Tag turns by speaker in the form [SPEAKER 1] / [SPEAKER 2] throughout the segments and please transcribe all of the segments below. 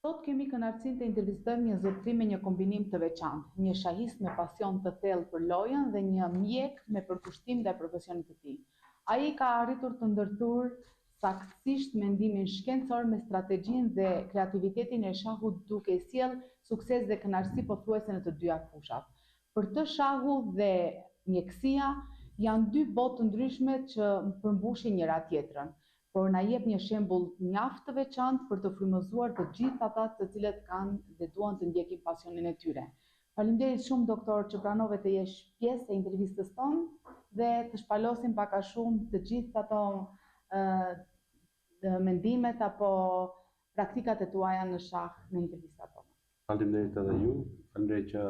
[SPEAKER 1] Sot kemi kënaqësinë të intervistojmë një zotëri me një kombinim të veçantë, një shahist me pasion të thellë për lojën dhe një mjek me përkushtim ndaj profesionit të tij. Ai ka arritur të ndërthurë saktësisht mendimin shkencor me strategjinë dhe kreativitetin e shahut duke sjellë sukses dhe kënaqësi pothuajse në të dyja fushat. Për të shahu dhe mjekësia janë dy botë të ndryshme që përmbushin njëra tjetrën, por na jep një shembull mjaft të veçantë për të frymëzuar të gjithë ata të cilët kanë dhe duan të ndjekin pasionin e tyre. Faleminderit shumë doktor që pranove të jesh pjesë e intervistës tonë dhe të shpalosim pak a shumë të gjithë ato mendimet apo praktikat e tuaja në shah në intervistat tona.
[SPEAKER 2] Faleminderit edhe ju, faleminderit që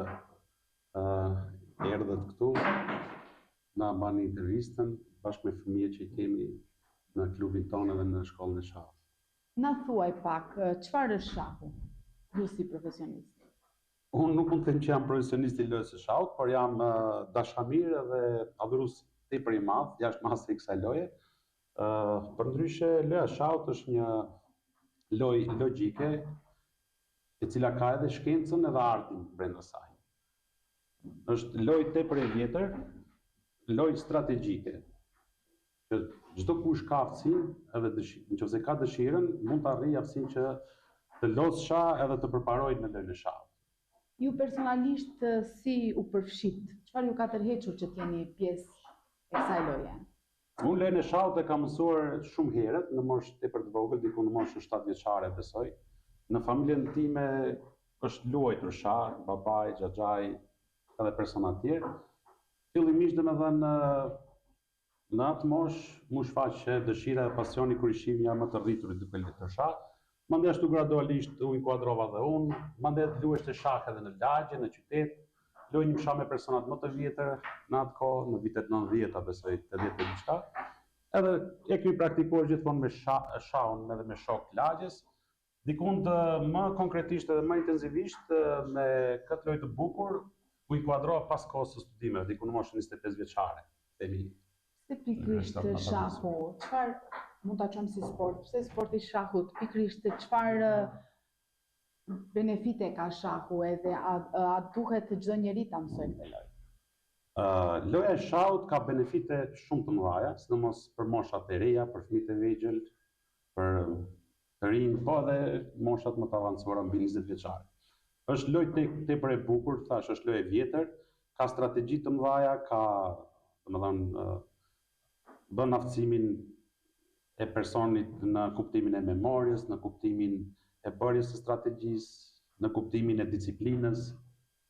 [SPEAKER 2] erdhët këtu, na bani intervistën bashkë me fëmijët që i kemi në klubin tonë dhe në shkollën e shahut.
[SPEAKER 1] Na thuaj pak, çfarë është shahu, ju si profesionist?
[SPEAKER 2] Unë nuk mund të them që jam profesionist i lojës së shahut, por jam dashamir dhe adhurues tepër i madh jashtë masës së kësaj loje. Përndryshe, loja e shahut është një lojë logjike, e cila ka edhe shkencën edhe artin brenda saj. Është lojë tepër e vjetër, lojë strategjike. Që çdo kush ka aftësinë edhe nëse ka dëshirën, mund të arrijë aftësinë që të lozë shah edhe të përparojë në lojën e shahut.
[SPEAKER 1] Ju personalisht si u përfshit? Çfarë ju ka tërhequr që t'jeni pjesë e kësaj loje?
[SPEAKER 2] Unë lojën e shahut e kam mësuar shumë herët, në moshë tepër të vogël, diku në moshë 7 vjeçare besoj. Në familjen time është luajtur shah, babai, xhaxhai edhe persona të tjerë. Fillimisht domethënë në atë moshë mu shfaqe dëshira dhe pasioni kur i shihja më të rriturit duke luajtur shah. Mandej ashtu gradualisht u inkuadrova dhe unë, mandej luajtë shah edhe në lagje, në qytet. Lojnim shah me personat më të vjetër në atë kohë, në vitet 90-a besoj, 80 e diçka. Edhe e kemi praktikuar gjithmonë me shahun edhe me shok të lagjes. Dikund më konkretisht edhe më intensivisht me këtë lojë të bukur u inkuadrova pas kohës së studimeve, diku në moshën 25 vjeçare.
[SPEAKER 1] Se pikrisht shahu, çfarë mund ta quajmë si sport? Pse sporti i shahut pikrisht çfarë benefite ka shahu edhe a duhet çdo njeri ta mësojë këtë lojë?
[SPEAKER 2] Loja e shahut ka benefite shumë të mëdha, sidomos për moshat e reja, për fëmijët e vegjël, për të rinj, po edhe moshat më të avancuara mbi 20 vjeçare. Është lojë tepër e bukur, thash, është lojë e vjetër, ka strategji të mëdha, ka, domethënë, bën aftësimin e personit në kuptimin e memorjes, në kuptimin e bërjes së strategjisë, në kuptimin e disiplinës.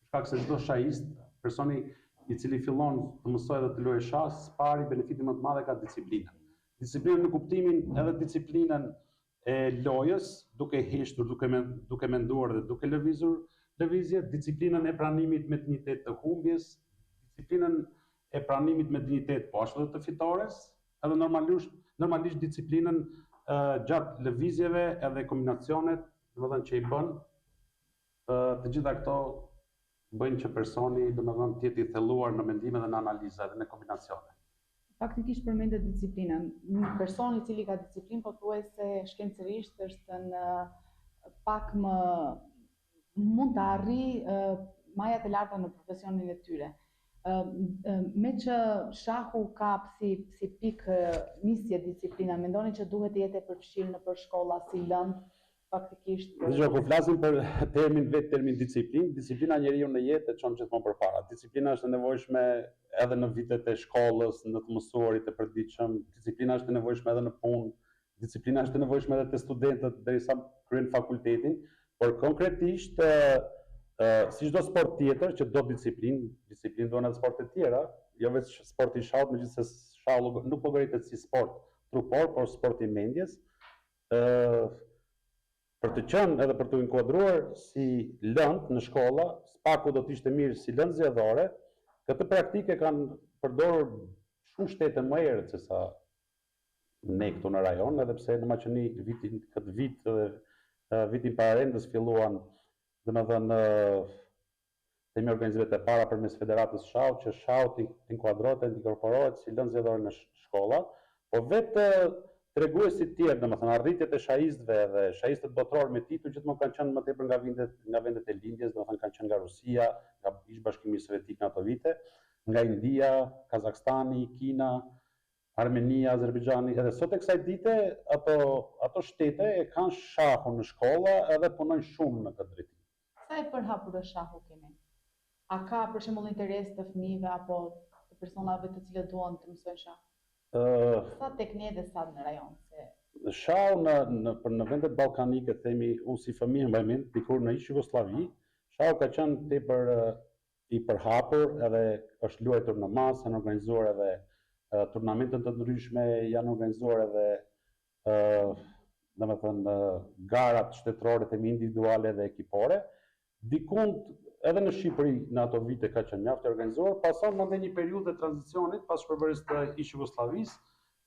[SPEAKER 2] Shkak se çdo shahist, personi i cili fillon të mësojë dhe të luajë shah, pari benefiti më të madh ka disiplinën. Disiplinën në kuptimin edhe disiplinën e lojës, duke heshtur, duke menduar dhe duke lëvizje, disiplinën e pranimit me dinjitet të humbjes, disiplinën e pranimit me dinjitet po ashtu edhe të fitores, edhe normalisht disiplinën gjatë lëvizjeve edhe kombinacionet, domethënë që i bën, të gjitha këto bëjnë që personi domethënë të jetë i thelluar në mendime dhe në analiza dhe në kombinacione.
[SPEAKER 1] Faktikisht përmendet disiplinën. Një person i cili ka disiplinë pothuajse shkencërisht është në pak më mund të arrijë majat e larta në profesionin e tyre. Me që shahu ka si pikë nisje disiplina, mendoni që duhet të jetë e përfshirë në për shkolla si lëndë, faktikisht?
[SPEAKER 2] Kur flasim për termin disiplinë, disiplina njeriu në jetë e çon gjithmonë përpara. Disiplina është e nevojshme edhe në vitet e shkollës, në të mësuarit e përditshëm, disiplina është e nevojshme edhe në punë, disiplina është e nevojshme edhe te studentët derisa kryejnë fakultetin, por konkretisht si çdo sport tjetër që do disiplinë do edhe sporte tjera, jo vetëm sporti i shahut, megjithëse shahu nuk llogaritet si sport trupor, por sport i mendjes. Për të qenë edhe për të inkuadruar si lëndë në shkolla, spaku do të ishte mirë si lëndë zgjedhore. Këtë praktike kanë përdorur shumë shtete më herët se sa ne këtu në rajon, edhe pse në Maqedoni këtë vit dhe vitin pararendës filluan domethënë temi organizimet e para përmes Federatës Shahut, që shahu të inkuadrohet, të inkorporohet si lëndë zgjedhore në shkolla, po vetë treguesit tjerë, domethënë arritjet e shahistëve dhe shahistët botror me titull gjithmonë kanë qenë më tepër nga vendet e lindjes, domethënë kanë qenë nga Rusia, nga ish-bashkimi sovjetik në ato vite, nga India, Kazakstani, Kina, Armenia, Azerbajxhani, edhe sot e kësaj dite ato shtete e kanë shahun në shkolla edhe punojnë shumë në këtë drejtim.
[SPEAKER 1] Sa e përhapur është shahu keni? A ka për shembull interes të fëmijëve apo të personave të cilët duan të mësojnë shah? Sa tek ne dhe sa në rajon?
[SPEAKER 2] Shahu në vendet ballkanike, themi, unë si fëmijë mbaj mend, dikur në ish Jugosllavi, shahu ka qenë tepër i përhapur edhe është luajtur në masë, janë organizuar edhe turnamente të ndryshme, janë organizuar edhe domethënë garat shtetërore themi individuale dhe ekipore. Dikund edhe në Shqipëri në ato vite ka qenë mjaft e organizuar, pason mandej një periudhë të tranzicionit pas shpërblyrjes të ish Jugosllavisë,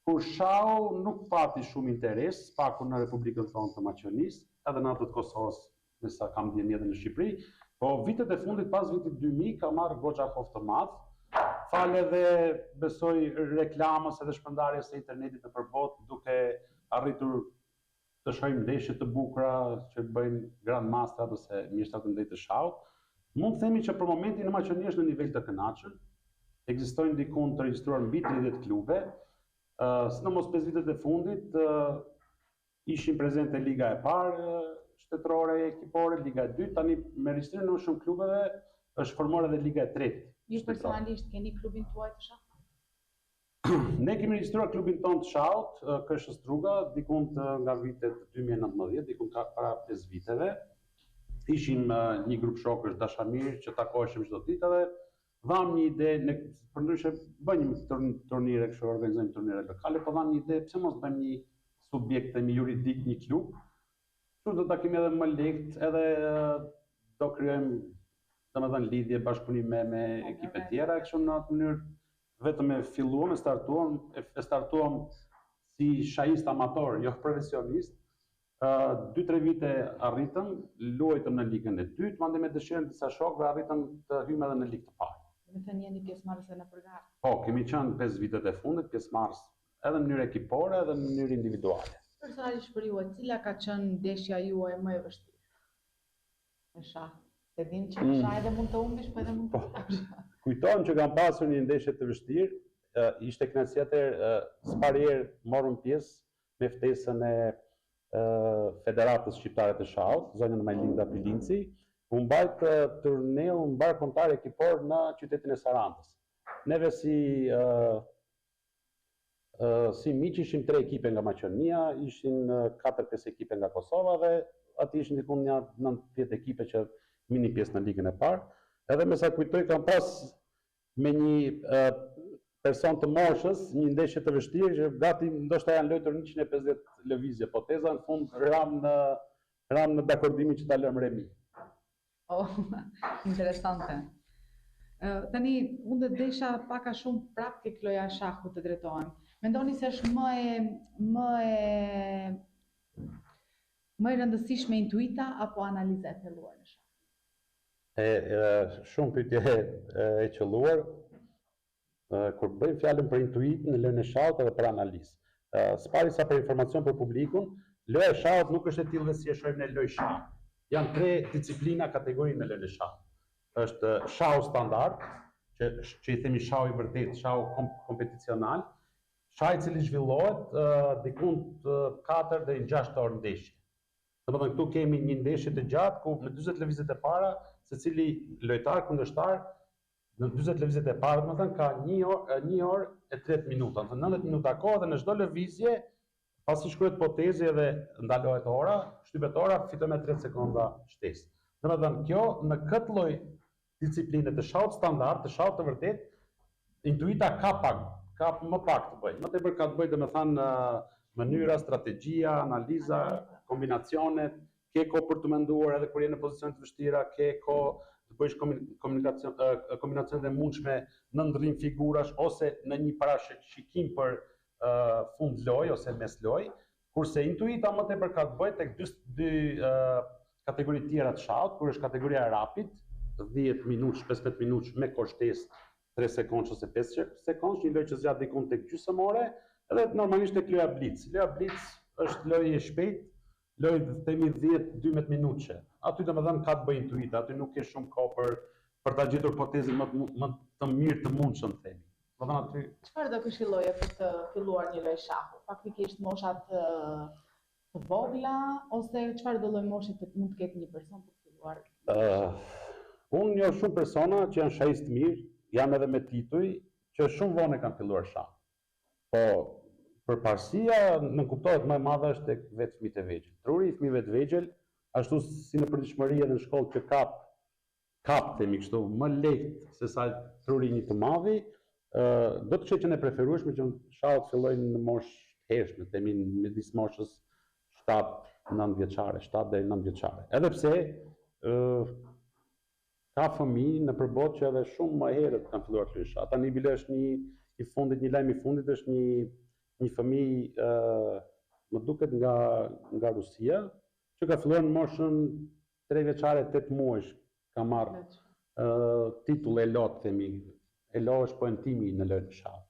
[SPEAKER 2] kur shahu nuk pati shumë interes, paku në Republikën tonë të Maqedonisë, edhe në ato të Kosovës, nësa kam ndjenjë edhe në Shqipëri, po vitet e fundit pas vitit 2000 ka marrë goxha kohë të madh, fale dhe besoj reklamës edhe shpërndarjes së internetit në përbot, duke arritur të shohim ndeshje të bukura që bëjnë grandmastrat ose mjeshtrat e ndejtë të shahut. Mund të themi që për momentin në Maqedoni është në nivel të kënaqshëm. Ekzistojnë dikun të regjistruar mbi 30 klube. Sidomos 5 vitet e fundit ishin prezente liga e parë shtetërore e ekipore, liga e dytë, tani me regjistrimin e shumë klubeve është formuar edhe liga e tretë.
[SPEAKER 1] Ju personalisht keni klubin tuaj të shahut?
[SPEAKER 2] Ne kemi regjistruar klubin tonë të shahut, Këshës Struga, dikun nga vitet 2019, dikun para 5 viteve. Ishim një grup shokësh dashamir që takoheshim çdo ditë edhe dham një ide, përndryshe bëjmë turnire, kështu organizojmë turnire lokale, po dham një ide, pse mos bëjmë një subjekt juridik, një klub. Kështu do ta kemi edhe më lehtë, edhe do krijojmë domethënë lidhje, bashkëpunim me ekipe tjera, kështu në atë mënyrë vetëm e filluam, e startuam si shahist amator, jo profesionist. 2-3 vite arritëm, luajtëm në ligën e dytë, mandej me dëshirën disa shokëve arritëm të hyjmë edhe në ligë të parë.
[SPEAKER 1] Do të jeni pjesëmarrëse në përgatitje.
[SPEAKER 2] Po, kemi qenë 5 vitet e fundit pjesëmarrës edhe në mënyrë ekipore edhe në mënyrë individuale.
[SPEAKER 1] Personalisht për ju, cila ka qenë ndeshja juaj më e vështirë? Në shah. Se dim që në shah edhe mund të humbish, po edhe mund të flash.
[SPEAKER 2] Kujtohem që kam pasur një ndeshje të vështirë, ishte kënaqësi atëherë, s'parier morëm pjesë me ftesën e Federatës Shqiptare të Shahut, zonën Majlinda Pilinci, u mbajt turneu, mbar kontar ekipor në qytetin e Sarandës. Neve si miq ishim 3 ekipe nga Maqedonia, ishin 4-5 ekipe nga Kosova dhe aty ishin diku një 90 ekipe që mini pjesë në ligën e parë. Edhe me sa kujtoj kam pas me një person të moshës, një ndeshje të vështirë që gati ndoshta janë luajtur 150 lëvizje, po teza në fund ram në dakordimin që ta lëm remi.
[SPEAKER 1] Oh, interesante. Tani, unë dhe desha paka shumë prapë ke kloja shahu të drejtohem. Mendoni se është më e rëndësishme intuita apo analiza e thelluar në shah?
[SPEAKER 2] Shumë pyetje e qelluar. Kur bëjmë fjalën për intuit në lojën e shahut edhe për analizë. S'pari sa për informacion për publikun, loja e shahut nuk është e tillë dhe si e shohim në lojë shah. Janë 3 disciplina kategori në lojën e shahut. Është shahu standard, që i themi shahu i vërtet, shahu kompeticional, shahu i cili zhvillohet dikund 4 deri në 6 orë ndeshje. Domethënë këtu kemi një ndeshje të gjatë ku me 40 lëvizje të para, secili lojtar kundërshtar në 40 lëvizjet e parë, domethënë ka 1 orë e 30 minuta, në 90 minuta kohë dhe në çdo lëvizje, pasi shkruhet potezi dhe ndalohet ora, shtypet ora, fiton me 30 sekonda shtesë. Domethënë kjo në këtë lloj discipline të shahut standard, të shahut të vërtet, intuita ka më pak të bëjë. Më tepër ka të bëjë domethënë mënyra, strategjia, analiza, kombinacionet, ke kohë për të menduar edhe kur je në pozicione të vështira, ke kohë të bësh kombinacionet e mundshme në ndrrim figurash ose në një parashikim për fund lojë ose mes lojë, kurse intuita më tepër ka të bëjë tek 2 kategori tjera të shahut, kur është kategoria rapid, 10 minutë, 15 minutë me kohë shtesë, 3 sekondë ose 5 sekondë, një lojë që zgjat diku tek gjysmë ore, Edhe normalisht tek loja Blitz. Loja Blitz është lojë e shpejtë, lojë të themi 10-12 minutëshe. Aty domethënë ka të bëjë intuita, aty nuk ke shumë kohë për ta gjetur hipotezën më të mirë të mundshëm themi. Domethënë aty
[SPEAKER 1] Çfarë do këshilloje për të filluar një lojë shahu? Faktikisht moshat të vogla ose çfarë do lloj moshi mund të ketë një person për të filluar?
[SPEAKER 2] Unë njoh shumë persona që janë shahistë të mirë, jam edhe me tituj, që shumë vonë kanë filluar shah. Po përparësia në kuptohet më e madhe është tek vetë fëmijët e vegjël. Truri i fëmijëve të vegjël, ashtu si në përditshmëri edhe në shkollë që kap themi kështu më lehtë se sa truri një të madhi, do të qenë e preferueshme që shahut fillojnë në moshë hershme, themi midis moshës 7-9 vjeçare, 7 deri 9 vjeçare. Edhe pse ka fëmijë në përbot që edhe shumë më herët kanë filluar të luajnë shah. Tani bile është një lajm i fundit është një fëmijë më duket nga Rusia që ka filluar në moshën 3 vjeçare, 8 muajsh ka marrë titull ELO, themi. ELO është poentimi në lojën e shahut.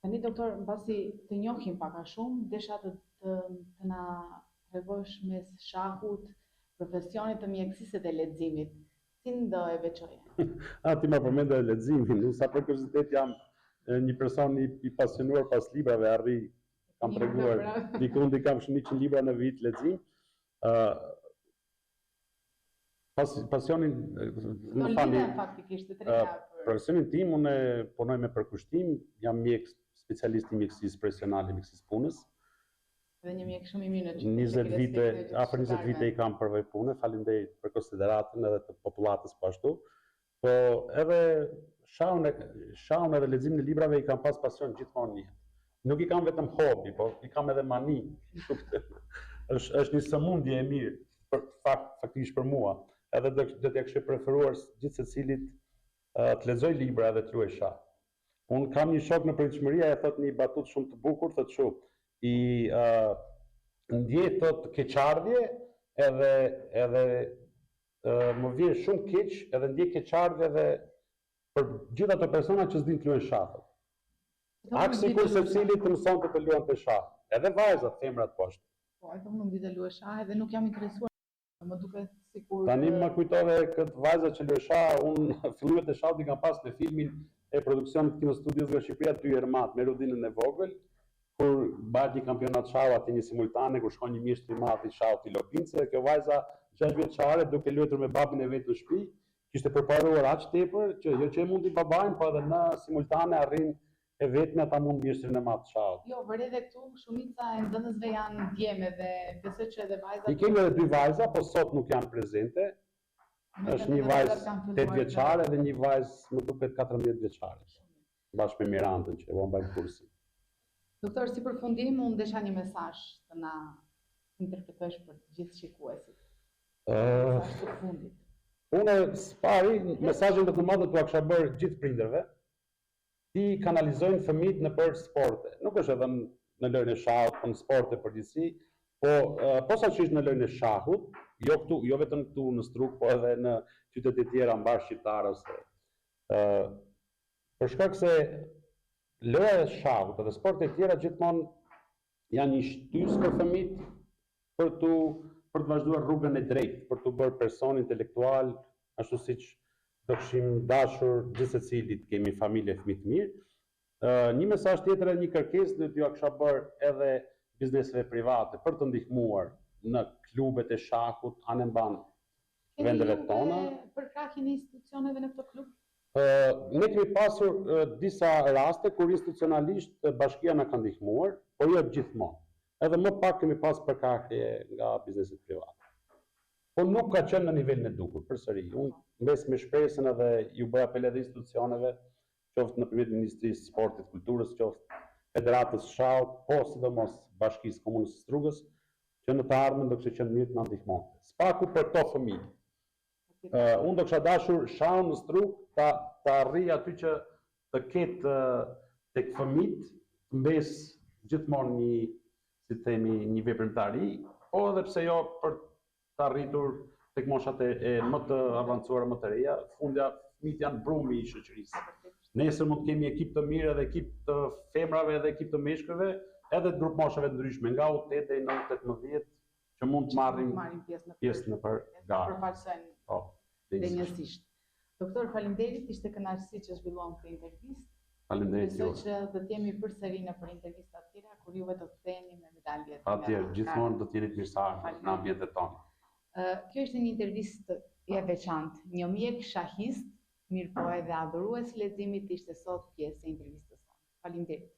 [SPEAKER 1] Tani doktor, mbasi të njohim pak a shumë, desha të na tregosh mes shahut, profesionit të mjekësisë dhe leximit. Si do e veçoje?
[SPEAKER 2] Ti më përmendë leximin. Unë sa për kuriozitet jam një person i pasionuar pas librave, kam treguar dikun kam shumë 100 libra në vit lexim. Pasionin
[SPEAKER 1] më fani faktikisht të treja.
[SPEAKER 2] Profesionin tim unë punoj me përkushtim, jam mjek specialist i mjekësisë profesionale, mjekësisë punës.
[SPEAKER 1] Dhe një mjek shumë i mirë në
[SPEAKER 2] 20 vite, afër 20 vite i kam përvoj pune, faleminderit për konsideratën edhe të popullatës po ashtu. Po edhe shahun edhe leximin e librave i kam pas pasion gjithmonë një. Nuk i kam vetëm hobi, po i kam edhe mani. Është një sëmundje e mirë, faktikisht për mua. Edhe do t'ja kishte preferuar gjithë secilit të lexoj libra edhe të luaj shah. Unë kam një shok në përditshmëria, e thot një batut shumë të bukur, thot shumë. Ndjej thot keqardhje edhe më vjen shumë keq edhe ndjej keqardhje edhe për gjithë ato persona që s'din të luajnë shah. Aq sikur secili të mësonte të luante shah. Edhe vajzat, femrat poshtë.
[SPEAKER 1] Po, ato nuk di të luaj shah edhe nuk jam interesuar. Më duket sikur
[SPEAKER 2] tani më kujtove këtë vajza që luaj shah, unë fillimet e shahut i kam pas në filmin e produksionit Kinostudios nga Shqipëria, Ty Ermat, me Rudinën e vogël, kur bëhet një kampionat shahu aty një simultane, kur shkon një mjeshtër i madh i shahut i Lopince, dhe kjo vajza 6 vjeçare duke luajtur me babin e vet në shtëpi, kishte përparuar aq tepër që jo që e mundi babain, po edhe në simultane arrin e vetme ata mund mjeshtrin e madh të shahut.
[SPEAKER 1] Jo, vëre edhe këtu shumica e nxënësve janë djeme dhe besoj që edhe vajzat.
[SPEAKER 2] I kemi edhe 2 vajza, po sot nuk janë prezente. Është një vajzë 8 vjeçare dhe një vajzë më duket 14 vjeçare. Bashkë me Mirandën që e mbajnë kursin.
[SPEAKER 1] Doktor, si përfundim, unë desha një mesazh të na interpretosh për të gjithë shikuesit. Mesazh të fundit.
[SPEAKER 2] Unë spari mesazhin më të madh do t'ua kisha bërë gjithë prindërve, ti kanalizojnë fëmijët në për sporte. Nuk është edhe në lojën e shahut, po në sporte përgjithësi, po posaçërisht në lojën e shahut, jo vetëm këtu në Struk, po edhe në qytetet e tjera mbar shqiptar ose për shkak se loja e shahut edhe sportet e tjera gjithmonë janë një shtys për fëmijët për të vazhduar rrugën e drejtë, për të bërë person intelektual, ashtu siç do kishim dashur gjithë secili të kemi familje fëmijë të mirë. Një mesazh tjetër e një kërkesë do t'ju kisha bërë edhe bizneseve private për të ndihmuar në klubet e shahut anë mban vendeve tona.
[SPEAKER 1] Për krahin e institucioneve në këto klub?
[SPEAKER 2] Ne kemi pasur disa raste kur institucionalisht bashkia na ka ndihmuar, por jo gjithmonë. Edhe më pak kemi pas përkrahje nga bizneset private. Po nuk ka qenë në nivelin e duhur, përsëri. Unë mbes me shpresën edhe ju bëj apel edhe institucioneve, qoftë nëpërmjet Ministrisë së Sportit, Kulturës, qoftë Federatës së Shahut, po sidomos Bashkisë Komunës së Strugës, që në të ardhmen do kishte qenë mirë të na ndihmonte. Spaku për to fëmijë. Unë do kisha dashur shahun në Strug ta arrijë aty që të ketë tek fëmijët të mbes gjithmonë një veprimtari, po edhe pse jo për të arritur tek moshat e më të avancuara, më të reja, fundja fëmijët janë brumi i shoqërisë. nesër mund të kemi ekip të mirë edhe ekip të femrave edhe ekip të meshkujve, edhe të grup moshave të ndryshme, nga U8 deri në U18 që mund të marrin pjesë në për garë.
[SPEAKER 1] Përfaqësojnë denjësisht. Doktor, faleminderit, ishte kënaqësi që zhvilluam këtë intervistë.
[SPEAKER 2] Faleminderit ju.
[SPEAKER 1] Besoj që do të jemi përsëri në për intervista të tjera kur juve do të ktheheni me medaljet.
[SPEAKER 2] Patjetër, gjithmonë do të jeni të mirësarë në ambientet tona.
[SPEAKER 1] Kjo ishte një intervistë e veçantë. Një mjek shahist, mirë po edhe adhurues i leximit ishte sot pjesë e intervistës tonë. Faleminderit.